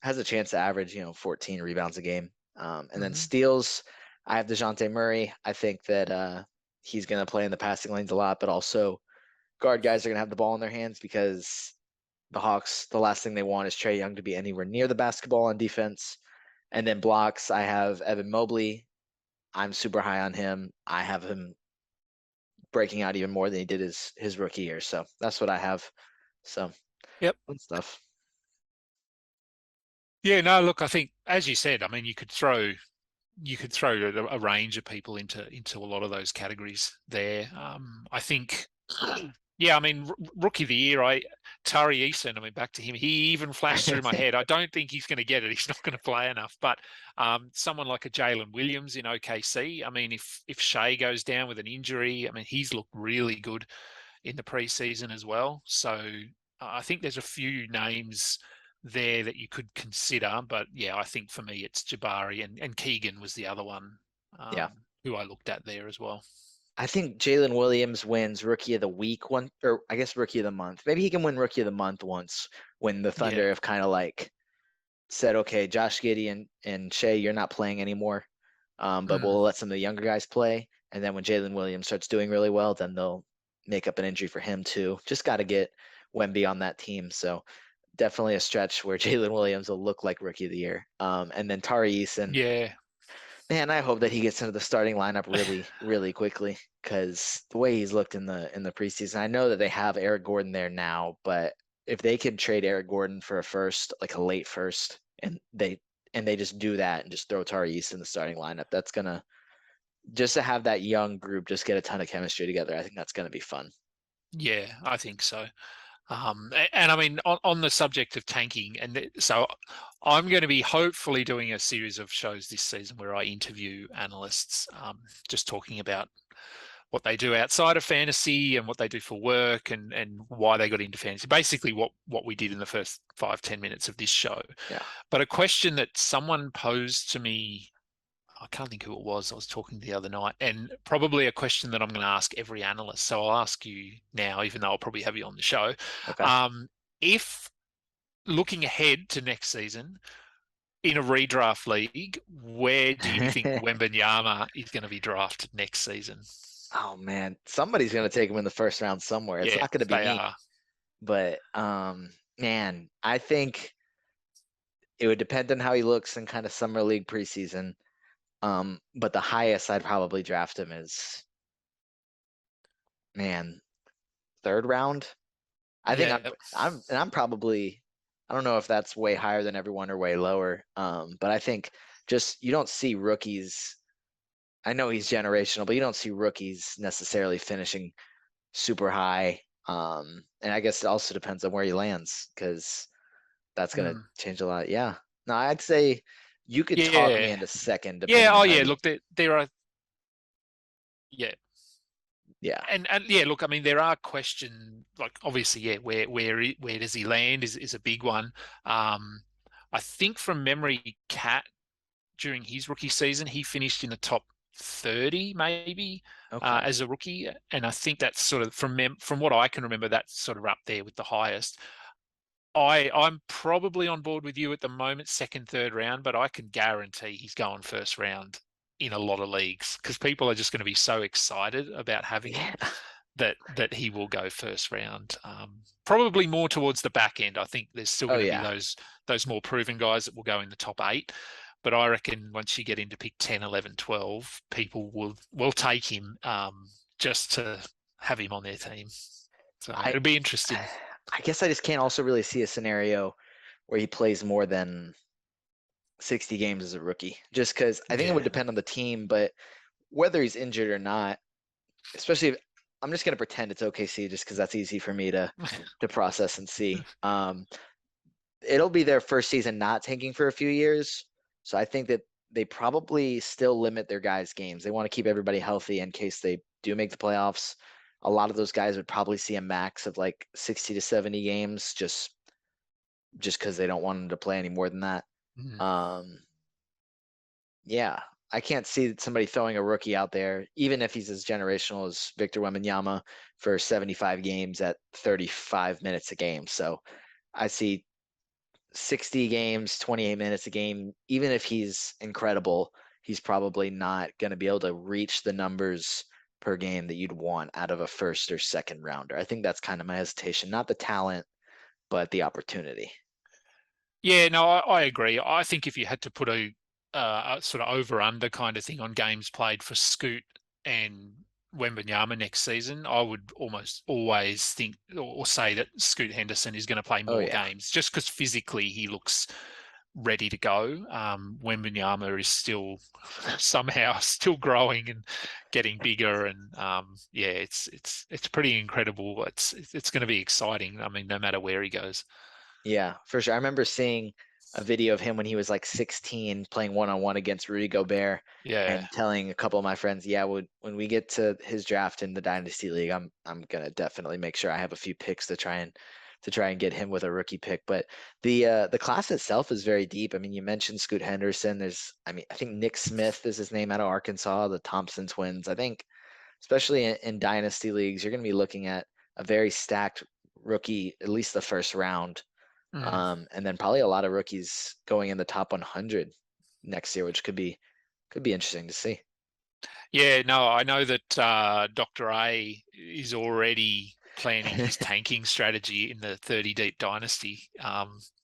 has a chance to average 14 rebounds a game. And then Mm-hmm. steals, I have DeJounte Murray. I think that he's going to play in the passing lanes a lot, but also guard guys are going to have the ball in their hands because the Hawks, the last thing they want is Trae Young to be anywhere near the basketball on defense. And then blocks, I have Evan Mobley. I'm super high on him. I have him breaking out even more than he did his rookie year. So that's what I have. So Yep. fun stuff. Yeah. No, look, I think as you said, I mean, you could throw a range of people into a lot of those categories there. I think, yeah, I mean, rookie of the year, Tari Eason, I mean, back to him, he even flashed through my head. I don't think he's going to get it. He's not going to play enough. But someone like a Jalen Williams in OKC, I mean, if Shea goes down with an injury, I mean, he's looked really good in the preseason as well. So I think there's a few names there that you could consider. But yeah, I think for me, it's Jabari and Keegan was the other one Yeah. who I looked at there as well. I think Jalen Williams wins Rookie of the Week one, or I guess Rookie of the Month. Maybe he can win Rookie of the Month once when the Yeah. Thunder have kind of like said, okay, Josh Giddey and Shea, you're not playing anymore, but Mm. we'll let some of the younger guys play. And then when Jalen Williams starts doing really well, then they'll make up an injury for him too. Just got to get Wemby on that team. So definitely a stretch where Jalen Williams will look like Rookie of the Year. And then Tari Eason, Yeah. man, I hope that he gets into the starting lineup really, really quickly because the way he's looked in the preseason, I know that they have Eric Gordon there now, but if they could trade Eric Gordon for a first, like a late first, and they just do that and just throw Tari East in the starting lineup, that's gonna just to have that young group just get a ton of chemistry together. I think that's gonna be fun. Yeah, I think so. And I mean, on the subject of tanking, so I'm going to be hopefully doing a series of shows this season where I interview analysts, just talking about what they do outside of fantasy and what they do for work and why they got into fantasy. Basically, what we did in the first 5-10 minutes of this show. Yeah. But a question that someone posed to me, I can't think who it was. I was talking the other night, and probably a question that I'm going to ask every analyst. So I'll ask you now, even though I'll probably have you on the show. Okay. If looking ahead to next season in a redraft league, where do you think Wembanyama is going to be drafted next season? Oh man, somebody's gonna take him in the first round somewhere. It's Yeah, not gonna be they me, are. but man, I think it would depend on how he looks in kind of summer league preseason. But the highest I'd probably draft him is, man, third round. I think Yeah. I'm probably, I don't know if that's way higher than everyone or way lower. But I think just you don't see rookies. I know he's generational, but you don't see rookies necessarily finishing super high. And I guess it also depends on where he lands because that's gonna Mm. change a lot. Yeah. No, I'd say you could talk me Yeah. into second Yeah. depending on Oh, how yeah. you. Look, there are. Yeah. Yeah. And yeah, look, I mean, there are like obviously, yeah, where does he land is a big one. Um, I think from memory, Cat during his rookie season, he finished in the top 30 maybe Okay. as a rookie, and I think that's sort of from what I can remember, that's sort of up there with the highest. I'm probably on board with you at the moment, second, third round, but I can guarantee he's going first round in a lot of leagues because people are just going to be so excited about having him Yeah. that he will go first round. Probably more towards the back end. I think there's still Oh going to be yeah. those more proven guys that will go in the top 8. But I reckon once you get into pick 10, 11, 12, people will take him just to have him on their team. So I it'll be interesting. I guess I just can't also really see a scenario where he plays more than 60 games as a rookie. Just because I think it would Yeah. depend on the team, but whether he's injured or not, especially if I'm just gonna pretend it's OKC just because that's easy for me to process and see. It'll be their first season not tanking for a few years. So I think that they probably still limit their guys' games. They want to keep everybody healthy in case they do make the playoffs. A lot of those guys would probably see a max of like 60 to 70 games just because they don't want them to play any more than that. Mm. Um, yeah, I can't see somebody throwing a rookie out there, even if he's as generational as Victor Wembanyama, for 75 games at 35 minutes a game. So I see 60 games, 28 minutes a game. Even if he's incredible, he's probably not going to be able to reach the numbers per game that you'd want out of a first or second rounder. I think that's kind of my hesitation, not the talent, but the opportunity. Yeah, no, I agree. I think if you had to put a sort of over under kind of thing on games played for Scoot and Wembanyama next season, I would almost always think or say that Scoot Henderson is going to play Oh more yeah. games just because physically he looks ready to go. Wembanyama is still somehow still growing and getting bigger, and yeah, it's pretty incredible. It's going to be exciting. I mean, no matter where he goes. Yeah, for sure. I remember seeing a video of him when he was like 16 playing one-on-one against Rudy Gobert Yeah. and telling a couple of my friends, yeah, when we get to his draft in the Dynasty League, I'm gonna definitely make sure I have a few picks to try and get him with a rookie pick. But the class itself is very deep. I mean, you mentioned Scoot Henderson. I think Nick Smith is his name out of Arkansas, the Thompson twins. I think especially in Dynasty leagues, you're gonna be looking at a very stacked rookie, at least the first round. Mm. And then probably a lot of rookies going in the top 100 next year, which could be interesting to see. Yeah, no, I know that Dr. A is already planning his tanking strategy in the 30 deep dynasty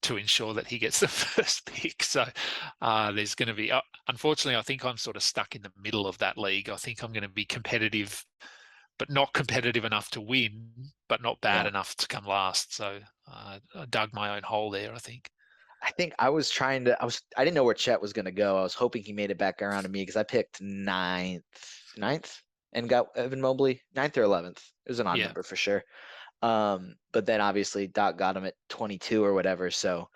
to ensure that he gets the first pick. So there's going to be, unfortunately, I think I'm sort of stuck in the middle of that league. I think I'm going to be competitive, but not competitive enough to win, but not bad Yeah. enough to come last. So I dug my own hole there, I think. I think I didn't know where Chet was gonna go. I was hoping he made it back around to me because I picked ninth, and got Evan Mobley, ninth or 11th. It was an odd Yeah. number for sure. But then obviously Doc got him at 22 or whatever. So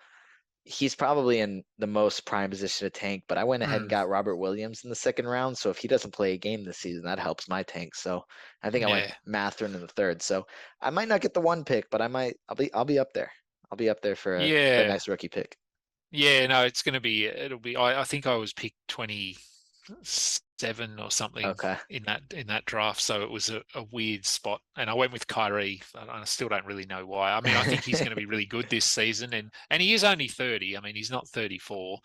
he's probably in the most prime position to tank, but I went ahead and Mm, got Robert Williams in the second round. So if he doesn't play a game this season, that helps my tank. So I think I went yeah. Matherin in the third. So I might not get the one pick, but I'll be up there. I'll be up there for a Yeah. nice rookie pick. Yeah, no, it'll be, I think I was picked 20, 7 or something Okay. in that draft. So it was a weird spot. And I went with Kyrie. I still don't really know why. I mean, I think he's going to be really good this season, and he is only 30. I mean, he's not 34,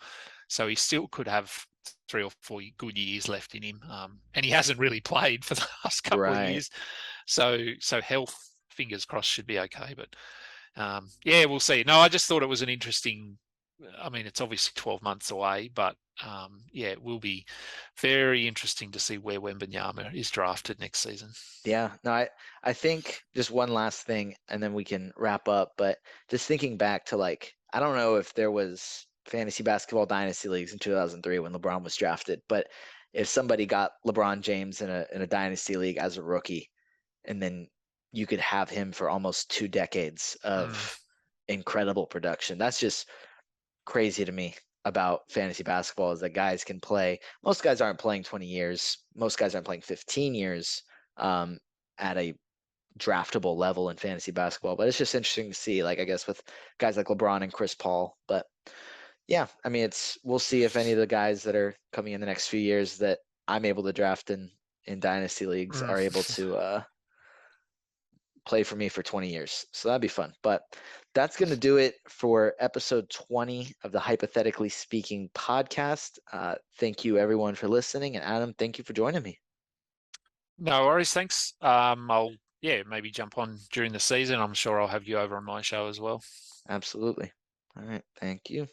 so he still could have 3 or 4 good years left in him. And he hasn't really played for the last couple of Right. years. So health, fingers crossed, should be okay. But yeah, we'll see. No, I just thought it was an interesting. I mean, it's obviously 12 months away, but yeah, it will be very interesting to see where Wembanyama is drafted next season. Yeah. No, I think just one last thing and then we can wrap up. But just thinking back to like, I don't know if there was fantasy basketball dynasty leagues in 2003 when LeBron was drafted, but if somebody got LeBron James in a dynasty league as a rookie, and then you could have him for almost 2 decades Mm. of incredible production. That's just crazy to me about fantasy basketball is that guys can play. Most guys aren't playing 20 years. Most guys aren't playing 15 years um, at a draftable level in fantasy basketball. But it's just interesting to see, like, I guess with guys like LeBron and Chris Paul. But yeah, I mean, we'll see if any of the guys that are coming in the next few years that I'm able to draft in dynasty leagues Mm. are able to play for me for 20 years. So that'd be fun. But that's going to do it for episode 20 of the Hypothetically Speaking podcast. Thank you, everyone, for listening. And Adam, thank you for joining me. No worries. Thanks. I'll maybe jump on during the season. I'm sure I'll have you over on my show as well. Absolutely. All right. Thank you.